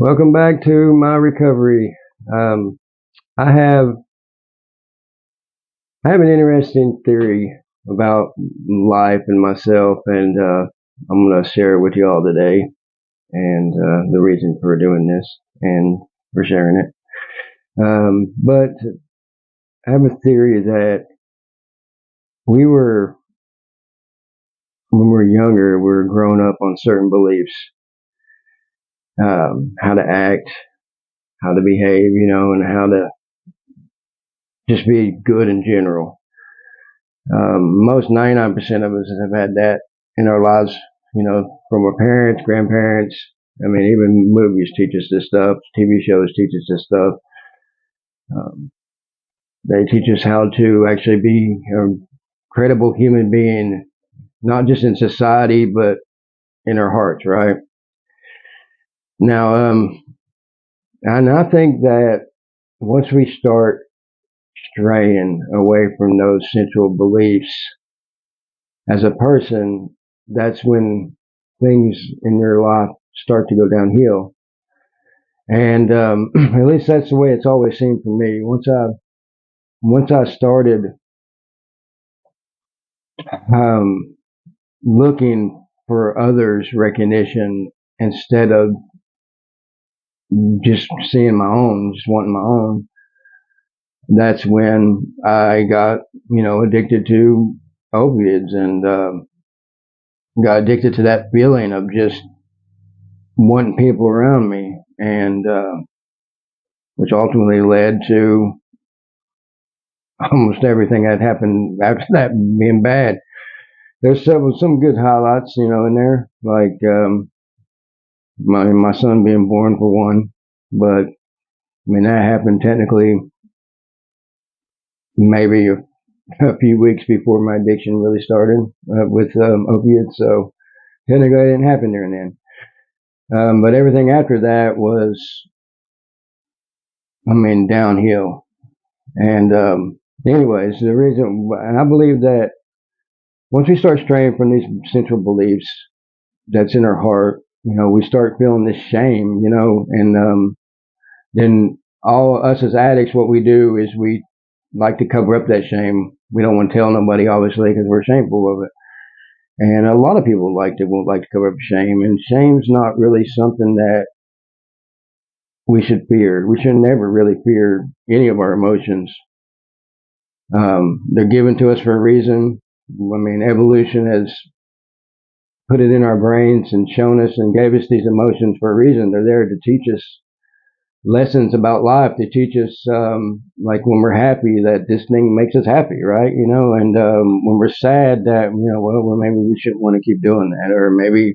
Welcome back to my recovery. Um, I have I have an interesting theory about life and myself, and I'm going to share it with you all today, and the reason for doing this and for sharing it. But I have a theory that we were when we were younger, we were growing up on certain beliefs, how to act, how to behave, and how to just be good in general. Most 99% of us have had that in our lives, from our parents, grandparents. I mean, even movies teach us this stuff. TV shows teach us this stuff. Um, they teach us how to actually be a credible human being, not just in society, but in our hearts, right? Now, and I think that once we start straying away from those central beliefs as a person, that's when things in your life start to go downhill. And at least that's the way it's always seemed for me. Once I started um, looking for others' recognition instead of just seeing my own, just wanting my own, that's when I got addicted to opiates and got addicted to that feeling of just wanting people around me, and which ultimately led to almost everything that happened after that being bad. There's some good highlights, in there, like my son being born for one. But I mean that happened technically maybe a few weeks before my addiction really started with opiates. So technically it didn't happen there and then. But everything after that was, I mean, downhill. And anyways, the reason, and I believe that once we start straying from these central beliefs that's in our heart, we start feeling this shame, and then all us as addicts, what we do is we like to cover up that shame. We don't want to tell nobody, obviously, because we're shameful of it. And a lot of people won't like to cover up shame, and shame's not really something that we should fear. We should never really fear any of our emotions. They're given to us for a reason. I mean, evolution has put it in our brains and shown us and gave us these emotions for a reason. They're there to teach us lessons about life, to teach us, like when we're happy, that this thing makes us happy, right? And when we're sad, that well, maybe we shouldn't want to keep doing that, or maybe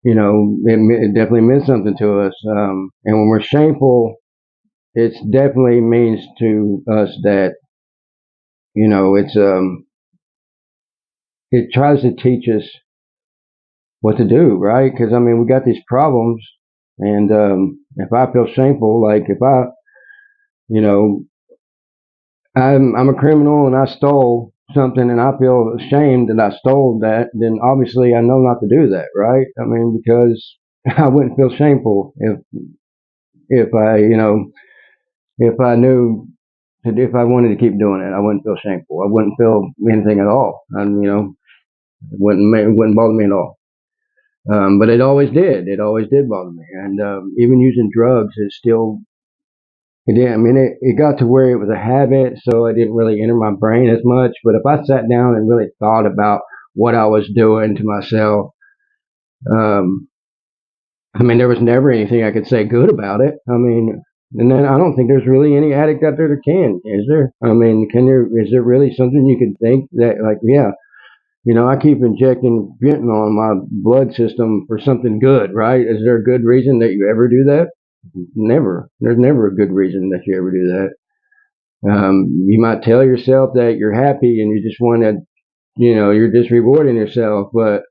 it definitely meant something to us. And when we're shameful, it definitely means to us that it tries to teach us what to do, right? Because I mean, we got these problems, and if I feel shameful, like if you know, I'm a criminal and I stole something, and I feel ashamed that I stole that, then obviously I know not to do that, right? I mean, because I wouldn't feel shameful if I, if I knew if I wanted to keep doing it, I wouldn't feel shameful. I wouldn't feel anything at all, and it wouldn't bother me at all. But it always did. It always did bother me, and even using drugs is still. It did. I mean, it got to where it was a habit, so it didn't really enter my brain as much. But if I sat down and really thought about what I was doing to myself, um, I mean, there was never anything I could say good about it. I mean, and then I don't think there's really any addict out there that can, is there? I mean, is there really something you could think that, like, yeah, I keep injecting fentanyl in my blood system for something good, right? Is there a good reason that you ever do that? Never. There's never a good reason that you ever do that. You might tell yourself that you're happy and you just want to, you're just rewarding yourself, but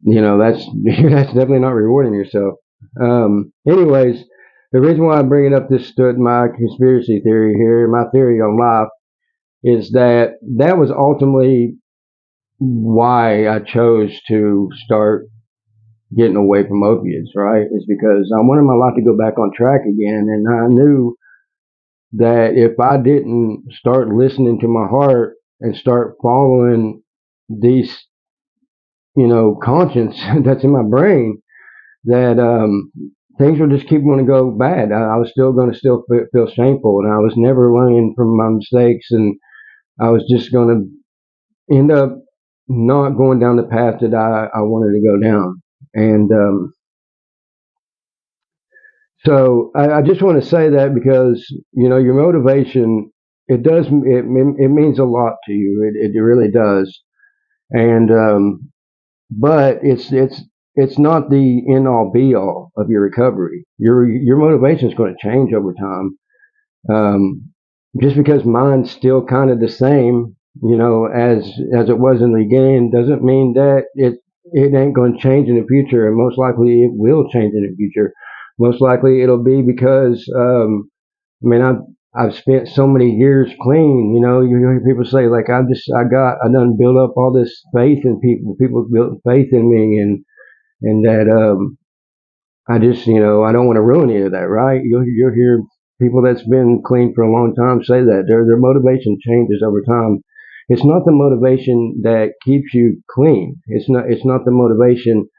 that's that's definitely not rewarding yourself. Anyways, the reason why I'm bringing up my conspiracy theory here, my theory on life, is that was ultimately why I chose to start getting away from opiates, right? Is because I wanted my life to go back on track again, and I knew that if I didn't start listening to my heart and start following these, conscience that's in my brain, that things would just keep going to go bad. I was still going to feel shameful, and I was never learning from my mistakes, and I was just going to end up not going down the path that I wanted to go down. And so I just want to say that because your motivation, it means a lot to you. It really does. And but it's not the end all be all of your recovery. Your motivation is going to change over time. Just because mine's still kind of the same, as it was in the beginning, doesn't mean that it ain't going to change in the future. And most likely, it will change in the future. Most likely, it'll be because I mean, I've spent so many years clean. You hear people say like I done built up all this faith in people. People built faith in me, and that I just I don't want to ruin any of that, right? You'll hear people that's been clean for a long time say that their motivation changes over time. It's not the motivation that keeps you clean. It's not the motivation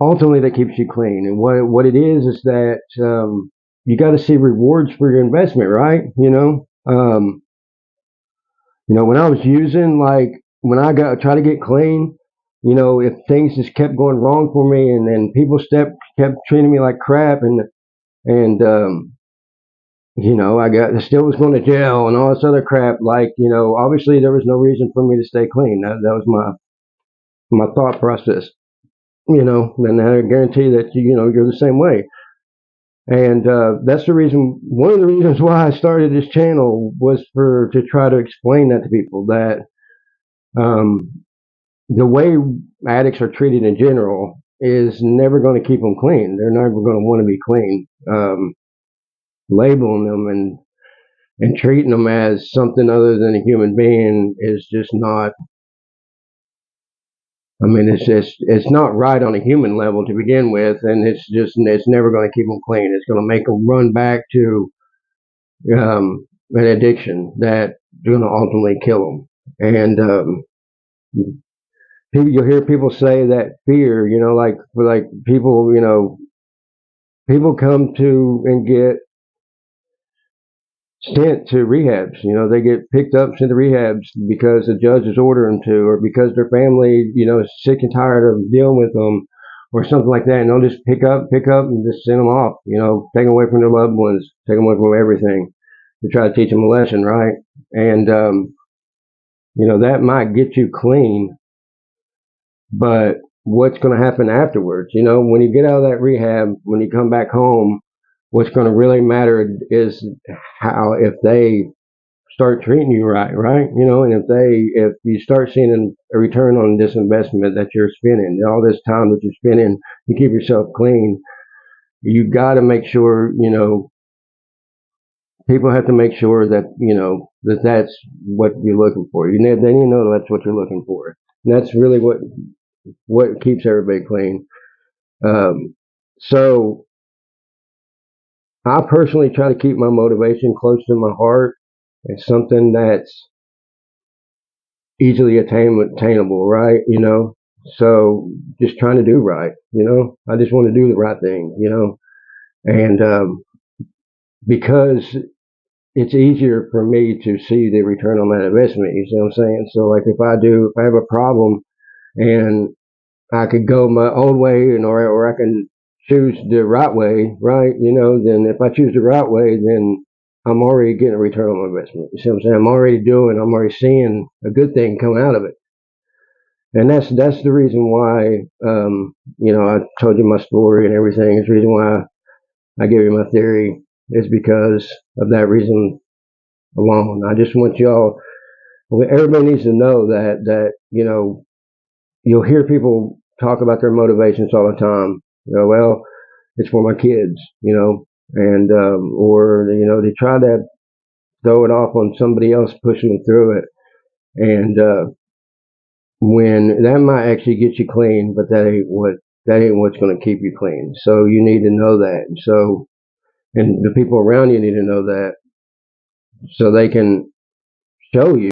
ultimately that keeps you clean. And what it is that you got to see rewards for your investment, right? When I was using, like when I got try to get clean, if things just kept going wrong for me, and then people kept treating me like crap, and I still was going to jail and all this other crap. Like obviously there was no reason for me to stay clean. That was my thought process. And I guarantee that you're the same way. And that's the reason. One of the reasons why I started this channel was to try to explain that to people that um, the way addicts are treated in general is never going to keep them clean. They're never going to want to be clean. Labeling them and treating them as something other than a human being is just not. I mean, it's not right on a human level to begin with, and it's never going to keep them clean. It's going to make them run back to an addiction that's going to ultimately kill them. And you'll hear people say that fear, like people, people come to and get sent to rehabs. They get picked up sent to rehabs because the judges order them to, or because their family, is sick and tired of dealing with them, or something like that. And they'll just pick up, and just send them off. Take them away from their loved ones, take them away from everything, to try to teach them a lesson, right? And that might get you clean, but what's going to happen afterwards? When you get out of that rehab, when you come back home, what's going to really matter is how, if they start treating you right, and if you start seeing a return on this investment that you're spending, all this time that you're spending to keep yourself clean, you got to make sure, people have to make sure that, that's what you're looking for. Then you know that's what you're looking for. And that's really what keeps everybody clean. So I personally try to keep my motivation close to my heart. It's something that's easily attainable, right? So just trying to do right. I just want to do the right thing. And because it's easier for me to see the return on that investment. You see what I'm saying? So like if I have a problem and I could go my old way, or I can choose the right way, right? Then if I choose the right way, then I'm already getting a return on my investment. You see what I'm saying? I'm already seeing a good thing come out of it. And that's the reason why, I told you my story and everything. It's the reason why I gave you my theory is because of that reason alone. I just want y'all, everybody needs to know that you'll hear people talk about their motivations all the time. Well, it's for my kids, and or they try to throw it off on somebody else pushing them through it, and when that might actually get you clean, but that ain't what that ain't what's going to keep you clean. So you need to know that. So, and the people around you need to know that, so they can show you